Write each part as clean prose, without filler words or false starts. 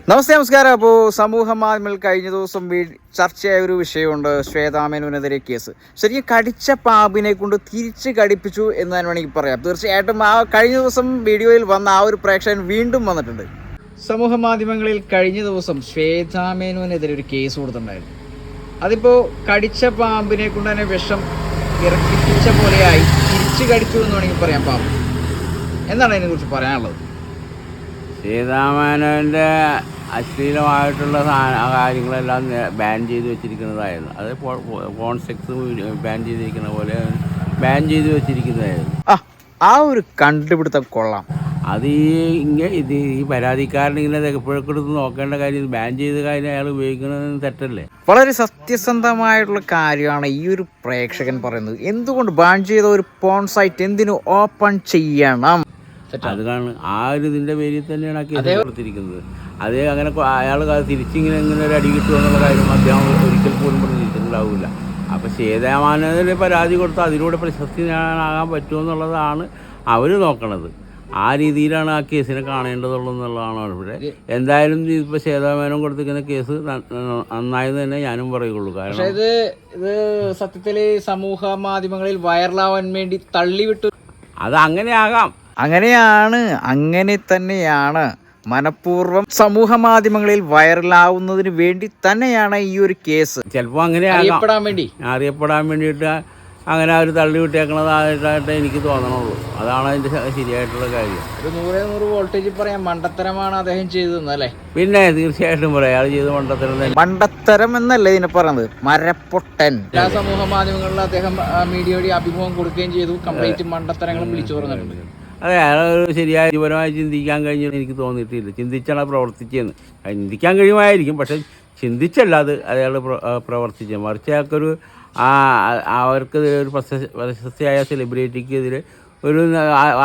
നമസ്കാരം. അപ്പോൾ സമൂഹ മാധ്യമങ്ങളിൽ കഴിഞ്ഞ ദിവസം ചർച്ചയായ ഒരു വിഷയമുണ്ട്, ശ്വേതാമേനോനെതിരെ കേസ്. ശരിക്കും കടിച്ച പാമ്പിനെ കൊണ്ട് തിരിച്ച് കടിപ്പിച്ചു എന്ന് തന്നെ വേണമെങ്കിൽ പറയാം. തീർച്ചയായിട്ടും ആ കഴിഞ്ഞ ദിവസം വീഡിയോയിൽ വന്ന ആ ഒരു പ്രേക്ഷകൻ വീണ്ടും വന്നിട്ടുണ്ട്. സമൂഹ മാധ്യമങ്ങളിൽ കഴിഞ്ഞ ദിവസം ശ്വേതാമേനോനെതിരെ ഒരു കേസ് കൊടുത്തിട്ടുണ്ടായിരുന്നു. അതിപ്പോൾ കടിച്ച പാമ്പിനെ കൊണ്ട് തന്നെ വിഷം ഇറക്കിപ്പിച്ച പോലെയായി തിരിച്ച് കടിച്ചു എന്ന് വേണമെങ്കിൽ പറയാം പാമ്പ്. എന്താണ് അതിനെക്കുറിച്ച് പറയാനുള്ളത്? ശ്വേതാമേനോൻ്റെ അശ്ലീലമായിട്ടുള്ള കാര്യങ്ങളെല്ലാം ബാൻ ചെയ്ത് വെച്ചിരിക്കുന്നതായിരുന്നു. അത് ഫോൺ സെക്സ് ബാൻ ചെയ്തിരിക്കുന്ന പോലെ ബാൻ ചെയ്ത് വെച്ചിരിക്കുന്നതായിരുന്നു. ആ ഒരു കണ്ടുപിടുത്തം കൊള്ളാം. അത് ഈ പരാതിക്കാരൻ ഇങ്ങനെ എപ്പോഴെടുത്ത് നോക്കേണ്ട കാര്യം, ബാൻ ചെയ്ത കാര്യം അയാൾ ഉപയോഗിക്കുന്നത് തെറ്റല്ലേ? വളരെ സത്യസന്ധമായിട്ടുള്ള കാര്യമാണ് ഈ ഒരു പ്രേക്ഷകൻ പറയുന്നത്. എന്തുകൊണ്ട് ബാൻ ചെയ്ത ഒരു പോൺ സൈറ്റ് എന്തിനു ഓപ്പൺ ചെയ്യണം? അത് കാണും ആ ഒരു ഇതിൻ്റെ പേരിൽ തന്നെയാണ് ആ കേസ് കൊടുത്തിരിക്കുന്നത്. അത് അങ്ങനെ അയാൾ തിരിച്ചിങ്ങനെ ഇങ്ങനെ ഒരു അടി കിട്ടുമെന്നുള്ള കാര്യം അദ്ദേഹം ഒരിക്കൽ പോലും പ്രതീക്ഷിച്ചിട്ടുണ്ടാവില്ല. അപ്പോൾ ശ്വേതാമേനോന് പരാതി കൊടുത്താൽ അതിലൂടെ പ്രശസ്തിയാകാൻ പറ്റുമെന്നുള്ളതാണ് അവർ നോക്കണത്. ആ രീതിയിലാണ് ആ കേസിനെ കാണേണ്ടതുള്ളൂ എന്നുള്ളതാണ് ഇവിടെ. എന്തായാലും ഇപ്പോൾ ശ്വേതാമേനോൻ കൊടുത്തിരിക്കുന്ന കേസ് നന്നായെന്ന് തന്നെ ഞാനും പറയുള്ളൂ. കാരണം ഇത് സത്യത്തിൽ സമൂഹ മാധ്യമങ്ങളിൽ വൈറലാവാൻ വേണ്ടി തള്ളിവിട്ടു. അത് അങ്ങനെയാകാം, അങ്ങനെ തന്നെയാണ്. മനഃപൂർവ്വം സമൂഹ മാധ്യമങ്ങളിൽ വൈറലാവുന്നതിന് വേണ്ടി തന്നെയാണ് ഈ ഒരു കേസ്. ചിലപ്പോൾ അങ്ങനെ അറിയപ്പെടാൻ വേണ്ടിയിട്ട് അങ്ങനെ അവർ തള്ളിവിട്ടേക്കണതായിട്ടായിട്ട് എനിക്ക് തോന്നണുള്ളൂ. അതാണ് അതിൻ്റെ ശരിയായിട്ടുള്ള കാര്യം. ഒരു 100 വോൾട്ടേജ് പറയാം മണ്ടത്തരമാണ് അദ്ദേഹം ചെയ്തതെന്നല്ലേ? പിന്നെ തീർച്ചയായിട്ടും പറയാം, അയാൾ ചെയ്ത മണ്ടത്തരം എന്നല്ല ഇതിനെ പറയുന്നത്, മരപ്പൊട്ടൻ. എല്ലാ സമൂഹ മാധ്യമങ്ങളിൽ അദ്ദേഹം മീഡിയയുടെ അഭിമുഖം കൊടുക്കുകയും ചെയ്തു. കംപ്ലീറ്റ് മണ്ടത്തരങ്ങളും വിളിച്ചു പറഞ്ഞിട്ടുണ്ട്. അതെ, അയാൾ ശരിയായ ജീവനമായി ചിന്തിക്കാൻ കഴിഞ്ഞെന്ന് എനിക്ക് തോന്നിയിട്ടില്ല. ചിന്തിച്ചാണ് പ്രവർത്തിച്ചതെന്ന്. ചിന്തിക്കാൻ കഴിയുമായിരിക്കും, പക്ഷെ ചിന്തിച്ചല്ല അത് അയാൾ പ്രവർത്തിച്ചത്. മറിച്ച് അയാൾക്കൊരു അവർക്ക് ഒരു പ്രശസ്തിയായ സെലിബ്രിറ്റിക്കെതിരെ ഒരു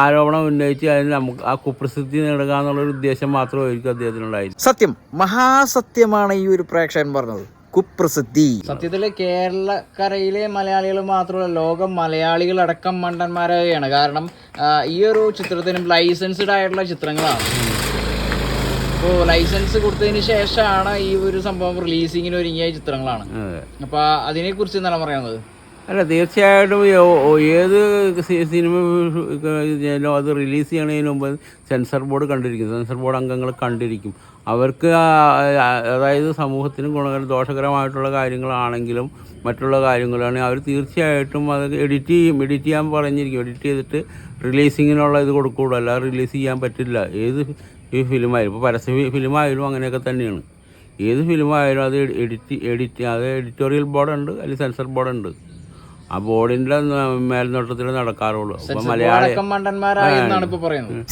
ആരോപണം ഉന്നയിച്ച് അതിന് നമുക്ക് ആ കുപ്രസിദ്ധി നേടുക എന്നുള്ളൊരു ഉദ്ദേശം മാത്രമായിരിക്കും അദ്ദേഹത്തിനുണ്ടായിരുന്നു. സത്യം, മഹാസത്യമാണ് ഈ ഒരു പ്രേക്ഷകൻ പറഞ്ഞത്, കുപ്രസിദ്ധി. സത്യത്തില് കേരളക്കരയിലെ മലയാളികൾ മാത്രമല്ല, ലോകം മലയാളികളടക്കം മണ്ടന്മാരാവുകയാണ്. കാരണം ഈ ഒരു ചിത്രത്തിനും ലൈസൻസ്ഡ് ആയിട്ടുള്ള ചിത്രങ്ങളാണ്. അപ്പോൾ ലൈസൻസ് കൊടുത്തതിന് ശേഷമാണ് ഈ ഒരു സംഭവം റിലീസിങ്ങിന് ഒരുങ്ങിയ ചിത്രങ്ങളാണ്. അപ്പോൾ അതിനെ കുറിച്ച് എന്താണ് പറയുന്നത്? അല്ല, തീർച്ചയായിട്ടും ഏത് സിനിമ അത് റിലീസ് ചെയ്യണതിന് മുമ്പ് സെൻസർ ബോർഡ് കണ്ടിരിക്കും. സെൻസർ ബോർഡ് അംഗങ്ങൾ കണ്ടിരിക്കും. അവർക്ക് അതായത് സമൂഹത്തിന് ദോഷകരമായിട്ടുള്ള കാര്യങ്ങളാണെങ്കിലും മറ്റുള്ള കാര്യങ്ങളാണെങ്കിൽ അവർ തീർച്ചയായിട്ടും അത് എഡിറ്റ് ചെയ്യാൻ പറഞ്ഞിരിക്കും. എഡിറ്റ് ചെയ്തിട്ട് റിലീസിങ്ങിനുള്ള ഇത് കൊടുക്കുകയുള്ളൂ, അല്ലാതെ റിലീസ് ചെയ്യാൻ പറ്റില്ല. ഏത് ഈ ഫിലിമായാലും, ഇപ്പോൾ പരസ്യ ഫിലിമായാലും അങ്ങനെയൊക്കെ തന്നെയാണ്. ഏത് ഫിലിമായാലും അത് അത് എഡിറ്റോറിയൽ ബോർഡുണ്ട്, അല്ലെങ്കിൽ സെൻസർ ബോർഡുണ്ട്. ആ ബോർഡിന്റെ മേൽനോട്ടത്തിൽ നടക്കാറുള്ളൂ.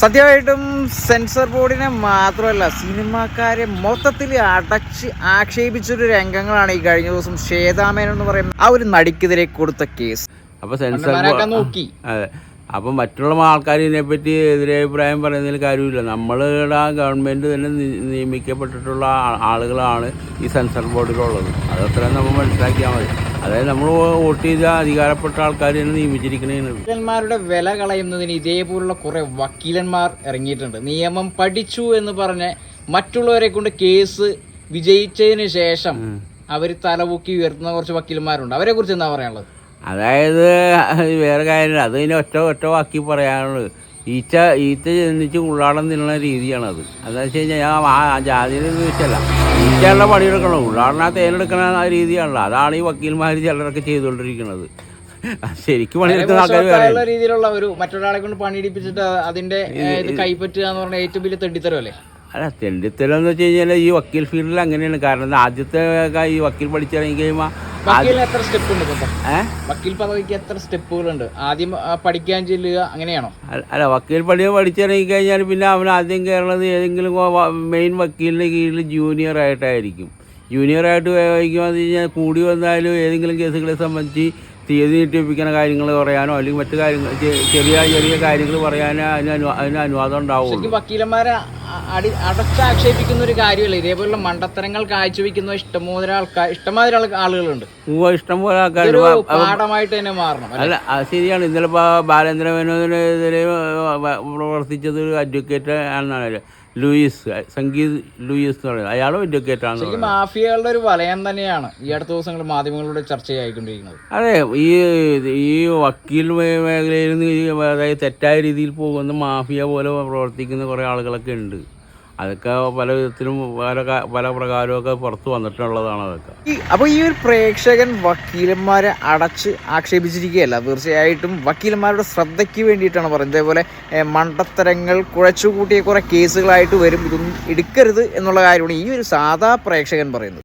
സത്യമായിട്ടും സെൻസർ ബോർഡിനെ മാത്രമല്ല, സിനിമാക്കാരെ മൊത്തത്തിൽ അടച്ച് ആക്ഷേപിച്ചൊരു രംഗങ്ങളാണ് ഈ കഴിഞ്ഞ ദിവസം ശ്വേതാമേനോൻ എന്ന് പറയുന്ന ആ ഒരു നടിക്കെതിരെ കൊടുത്ത കേസ്. അപ്പൊ സെൻസർ നോക്കി അതെ. അപ്പം മറ്റുള്ള ആൾക്കാർ ഇതിനെപ്പറ്റി എതിരഭിപ്രായം പറയുന്നതിൽ കാര്യമില്ല. നമ്മളുടെ ഗവൺമെൻറ് തന്നെ നിയമിക്കപ്പെട്ടിട്ടുള്ള ആളുകളാണ് ഈ സെൻസർ ബോർഡിലുള്ളത്. അതത്രയും നമ്മൾ മനസ്സിലാക്കിയാൽ മതി. അതായത് നമ്മൾ വോട്ട് ചെയ്ത അധികാരപ്പെട്ട ആൾക്കാർ തന്നെ നിയമിച്ചിരിക്കുന്നതാണ്. വക്കീലന്മാരുടെ വില കളയുന്നതിന് ഇതേപോലുള്ള കുറെ വക്കീലന്മാർ ഇറങ്ങിയിട്ടുണ്ട്. നിയമം പഠിച്ചു എന്ന് പറഞ്ഞ് മറ്റുള്ളവരെ കൊണ്ട് കേസ് വിജയിച്ചതിന് ശേഷം അവർ തലപൊക്കി ഉയർത്തുന്ന കുറച്ച് വക്കീലന്മാരുണ്ട്. അവരെ കുറിച്ച് എന്താ പറയാനുള്ളത്? അതായത് വേറെ കാര്യമില്ല, അത് ഇതിനെ ഒറ്റ വാക്കി പറയാനുള്ളത്. ഈച്ച ജനിച്ച് ഉള്ളാടം തിന്നുന്ന രീതിയാണത്. അതെന്ന് വെച്ച് കഴിഞ്ഞാൽ ആ ജാതിയിൽ വെച്ചല്ല, ഈച്ചയുള്ള പണിയെടുക്കണം, ഉള്ളാടന തേനെടുക്കണ രീതിയാണല്ലോ. അതാണ് ഈ വക്കീൽമാർ ചിലരൊക്കെ ചെയ്തുകൊണ്ടിരിക്കുന്നത്. ശരിക്കും പണിയെടുക്കുന്ന ആൾക്കാർ രീതിയിലുള്ള ഒരു മറ്റൊരാളെ കൊണ്ട് പണിയെടുപ്പിച്ചിട്ട് അതിന്റെ കൈപ്പറ്റുക എന്ന് പറഞ്ഞാൽ ഏറ്റവും വലിയ തെണ്ടിത്തരമല്ലേ? അല്ല, തെണ്ടിത്തരം എന്ന് വെച്ച് കഴിഞ്ഞാൽ ഈ വക്കീൽ ഫീൽഡിൽ അങ്ങനെയാണ്. കാരണം ആദ്യത്തെ ഈ വക്കീൽ പഠിച്ചിറങ്ങി കഴിയുമ്പോൾ എത്ര സ്റ്റെപ്പ് ഉണ്ട്? വക്കീൽ പദവിക്ക് എത്ര സ്റ്റെപ്പുകളുണ്ട്? ആദ്യം പഠിക്കാൻ ചെല്ലുക, അങ്ങനെയാണോ? അല്ല, വക്കീൽ പഠിച്ചിറങ്ങി കഴിഞ്ഞാൽ പിന്നെ അവൻ ആദ്യം കയറുന്നത് ഏതെങ്കിലും മെയിൻ വക്കീലിൻ്റെ കീഴിൽ ജൂനിയറായിട്ടായിരിക്കും. ജൂനിയറായിട്ട് വഹിക്കുമെന്ന് കഴിഞ്ഞാൽ കൂടി വന്നാലും ഏതെങ്കിലും കേസുകളെ സംബന്ധിച്ച് തീയതി നീട്ടിവെപ്പിക്കുന്ന കാര്യങ്ങൾ പറയാനോ അല്ലെങ്കിൽ മറ്റു കാര്യങ്ങൾ ചെറിയ കാര്യങ്ങൾ പറയാനോ അതിന് അനുവാദം ഉണ്ടാവും. വക്കീലന്മാരെ അടച്ചാക്ഷേപിക്കുന്ന ഒരു കാര്യമല്ല, ഇതേപോലുള്ള മണ്ടത്തരങ്ങൾ കാഴ്ചവെക്കുന്ന ഇഷ്ടംമാതിരി ആളുകളുണ്ട്. ഇഷ്ടംപോലെ ആൾക്കാർ പാഠമായിട്ട് തന്നെ മാറണം. അല്ല, അത് ശരിയാണ്. ഇന്നലെ ഇപ്പോൾ ബാലേന്ദ്ര മേനോനെതിരെ പ്രവർത്തിച്ചത് ഒരു അഡ്വക്കേറ്റ് ആണെന്നാണ്. സംഗീത് ലൂയിസ് എന്ന് പറയുന്നത്, അയാളും അഡ്വക്കേറ്റാണ്. ശരിക്കും മാഫിയകളുടെ ഒരു വലയം തന്നെയാണ് ഈ അടുത്ത ദിവസങ്ങളിൽ മാധ്യമങ്ങളുടെ ചർച്ചയായിക്കൊണ്ടിരിക്കുന്നത്. അതെ, ഈ വക്കീൽ മേഖലയിൽ നിന്ന് അതായത് തെറ്റായ രീതിയിൽ പോകുന്ന മാഫിയ പോലെ പ്രവർത്തിക്കുന്ന കുറേ ആളുകളൊക്കെ ഉണ്ട്. അതൊക്കെ പല വിധത്തിലും പല പ്രകാരമൊക്കെ പുറത്ത് വന്നിട്ടുള്ളതാണ് അതൊക്കെ. അപ്പോൾ ഈ ഒരു പ്രേക്ഷകൻ വക്കീലന്മാരെ അടച്ച് ആക്ഷേപിച്ചിരിക്കുകയല്ല, തീർച്ചയായിട്ടും വക്കീലന്മാരുടെ ശ്രദ്ധയ്ക്ക് വേണ്ടിയിട്ടാണ് പറയുന്നത്. ഇതേപോലെ മണ്ടത്തരങ്ങൾ കുഴച്ചുകൂട്ടിയ കുറേ കേസുകളായിട്ട് വരും, ഇതൊന്നും എടുക്കരുത് എന്നുള്ള കാര്യമാണ് ഈ ഒരു സാധാ പ്രേക്ഷകൻ പറയുന്നത്.